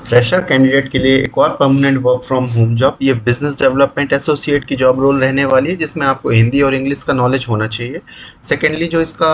Fresher candidate के लिए एक और permanent work from home job ये बिजनेस डेवलपमेंट एसोसिएट की जॉब रोल रहने वाली है, जिसमें आपको हिंदी और इंग्लिश का नॉलेज होना चाहिए। सेकेंडली जो इसका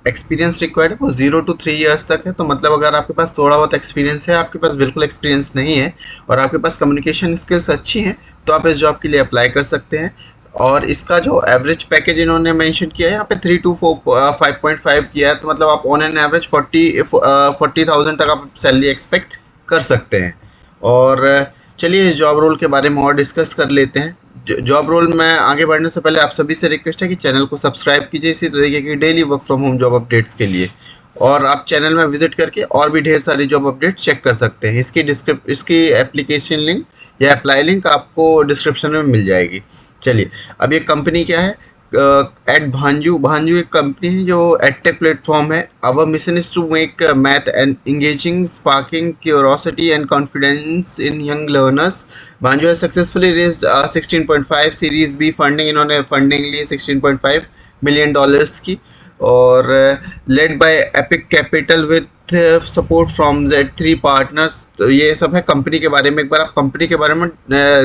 एक्सपीरियंस रिक्वायर्ड है वो 0 to 3 years तक है। तो मतलब अगर आपके पास थोड़ा बहुत एक्सपीरियंस है, आपके पास बिल्कुल एक्सपीरियंस नहीं है और आपके पास कम्युनिकेशन स्किल्स अच्छी हैं, तो आप इस जॉब के लिए अप्लाई कर सकते हैं। और इसका जो एवरेज पैकेज इन्होंने मेंशन किया है यहाँ पे 3 to 5.5 किया है। तो मतलब आप ऑन एन एवरेज 40,000 तक आप सैलरी एक्सपेक्ट कर सकते हैं। और चलिए इस जॉब रोल के बारे में और डिस्कस कर लेते हैं। जॉब रोल में आगे बढ़ने से पहले आप सभी से रिक्वेस्ट है कि चैनल को सब्सक्राइब कीजिए इसी तरीके की daily work from home job updates के लिए। और आप चैनल में विजिट करके और भी ढेर सारी जॉब अपडेट चेक कर सकते हैं। इसकी एप्लीकेशन लिंक या अप्लाई लिंक आपको डिस्क्रिप्शन में मिल जाएगी। चलिए, अब ये कंपनी क्या है? एट भांजू भांजू एक कंपनी है जो एडटेक प्लेटफॉर्म है। Our mission is to make math and engaging, sparking curiosity and confidence in young learners. Bhanzu है successfully raised 16.5 series B funding. इन्होंने फंडिंग ली 16.5 मिलियन डॉलर्स की। और led by Epic Capital with support from Z3 partners. तो ये सब है company के बारे में। एक बार आप कंपनी के बारे में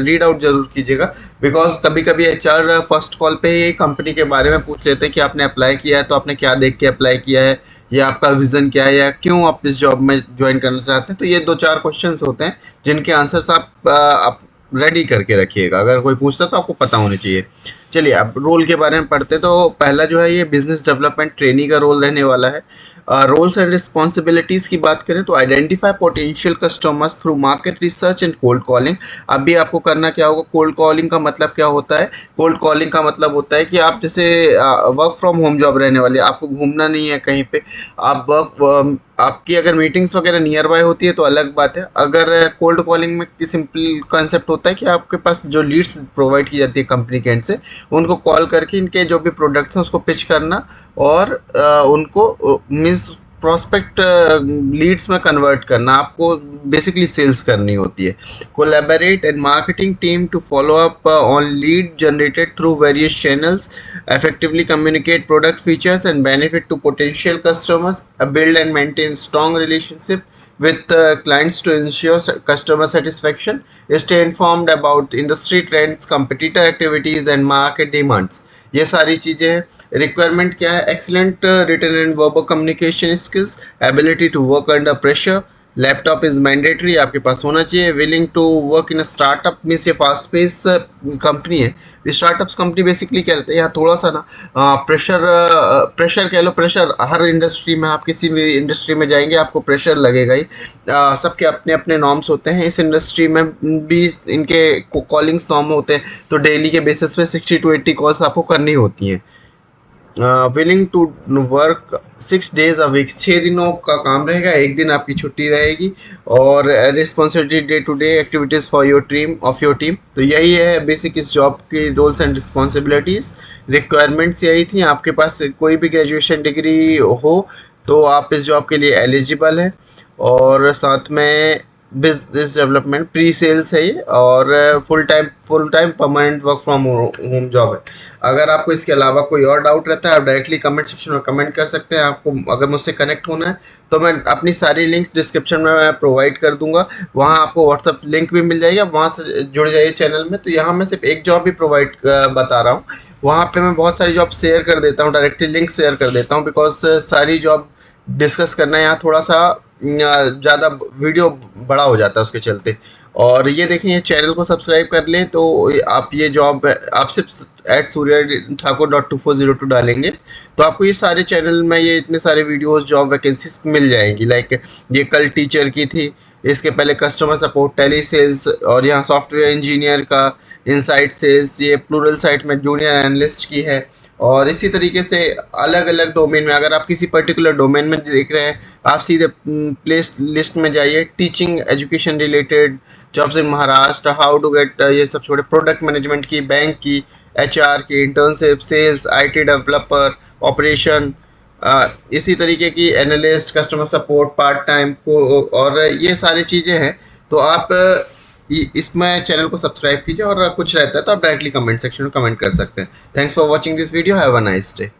रीड आउट जरूर कीजिएगा, बिकॉज कभी कभी HR फर्स्ट कॉल पे ही कंपनी के बारे में पूछ लेते हैं कि आपने अप्लाई किया है तो आपने क्या देख के अप्लाई किया है, या आपका विजन क्या है, या क्यों आप इस जॉब में ज्वाइन करना चाहते हैं। तो ये 2-4 क्वेश्चंस होते हैं जिनके आंसर्स आप रेडी करके रखिएगा। अगर कोई पूछता तो आपको पता होना चाहिए। चलिए अब रोल के बारे में पढ़ते। तो पहला जो है ये बिजनेस डेवलपमेंट ट्रेनी का रोल रहने वाला है। रोल्स एंड रिस्पॉन्सिबिलिटीज की बात करें तो identify potential customers through market research and cold calling. अभी आपको करना क्या होगा? कोल्ड कॉलिंग का मतलब क्या होता है? कोल्ड कॉलिंग का मतलब होता है कि आप जैसे वर्क फ्रॉम होम जॉब रहने वाली है, आपको घूमना नहीं है कहीं पे। आपकी अगर मीटिंग्स वगैरह नियर बाय होती है तो अलग बात है। अगर कोल्ड कॉलिंग में सिंपल कॉन्सेप्ट होता है कि आपके पास जो लीड्स प्रोवाइड की जाती है कंपनी के एंड से, उनको कॉल करके इनके जो भी प्रोडक्ट्स हैं उसको पिच करना और उनको मीन्स प्रोस्पेक्ट लीड्स में कन्वर्ट करना। आपको बेसिकली सेल्स करनी होती है। Collaborate and marketing team to follow up on lead generated through various channels, effectively communicate product features and benefit to potential customers, build and maintain strong relationship with clients to ensure customer satisfaction, stay informed about industry trends, competitor activities and market demands। ये सारी चीजें हैं। Requirement क्या है? Excellent written and verbal communication skills, ability to work under pressure, laptop is mandatory, आपके पास होना चाहिए। Willing to work in startup means ये फास्ट पेस कंपनी है। स्टार्टअप्स कंपनी बेसिकली क्या रहता है, यहाँ थोड़ा सा ना प्रेशर कह लो। प्रेशर हर इंडस्ट्री में, आप किसी भी इंडस्ट्री में जाएंगे आपको प्रेशर लगेगा ही। सबके अपने अपने नॉर्म्स होते हैं। इस इंडस्ट्री में भी इनके कॉलिंग्स नॉर्म होते हैं। तो डेली के बेसिस पे 60 to 80 कॉल्स आपको करनी होती हैं। Willing to work 6 days a week, 6 दिनों का काम रहेगा, 1 दिन आपकी छुट्टी रहेगी। और responsibility day to day activities for your team. तो यही है बेसिक इस जॉब की रोल्स एंड रिस्पॉन्सिबिलिटीज़। रिक्वायरमेंट्स यही थी। आपके पास कोई भी ग्रेजुएशन डिग्री हो तो आप इस जॉब के लिए एलिजिबल हैं। और साथ में बिजनेस डेवलपमेंट प्री सेल्स है ये, और full time permanent work from home job है। अगर आपको इसके अलावा कोई और डाउट रहता है आप डायरेक्टली कमेंट सेक्शन में कमेंट कर सकते हैं। आपको अगर मुझसे कनेक्ट होना है तो मैं अपनी सारी लिंक्स डिस्क्रिप्शन में मैं प्रोवाइड कर दूंगा। वहाँ आपको व्हाट्सएप लिंक भी मिल जाएगा, वहाँ से जुड़ जाइए चैनल में। तो यहाँ मैं सिर्फ एक जॉब भी प्रोवाइड बता रहा हूँ। वहाँ पे मैं बहुत सारी जॉब शेयर कर देता हूँ, डायरेक्टली लिंक शेयर कर देता हूँ, बिकॉज सारी जॉब डिस्कस करना यहाँ थोड़ा सा ज़्यादा वीडियो बड़ा हो जाता है उसके चलते। और ये देखें, ये चैनल को सब्सक्राइब कर लें तो आप ये जॉब आप सिर्फ @suryathakor.2402 डालेंगे तो आपको ये सारे चैनल में ये इतने सारे वीडियोस जॉब वैकेंसीज मिल जाएंगी। लाइक ये कल टीचर की थी, इसके पहले कस्टमर सपोर्ट, टेली सेल्स, और यहाँ सॉफ्टवेयर इंजीनियर का, इनसाइट सेल्स, ये प्लूरल साइट में जूनियर एनालिस्ट की है। और इसी तरीके से अलग अलग डोमेन में, अगर आप किसी पर्टिकुलर डोमेन में देख रहे हैं आप सीधे प्लेस लिस्ट में जाइए। Teaching education related jobs in Maharashtra, how to get, ये सब छोटे, प्रोडक्ट मैनेजमेंट की, बैंक की, HR की, internship, sales, IT developer, operation, इसी तरीके की analyst, customer support, part time को, और ये सारी चीज़ें हैं। तो आप इसमें चैनल को सब्सक्राइब कीजिए, और कुछ रहता है तो आप डायरेक्टली कमेंट सेक्शन में कमेंट कर सकते हैं। Thanks for watching this video, have a nice day.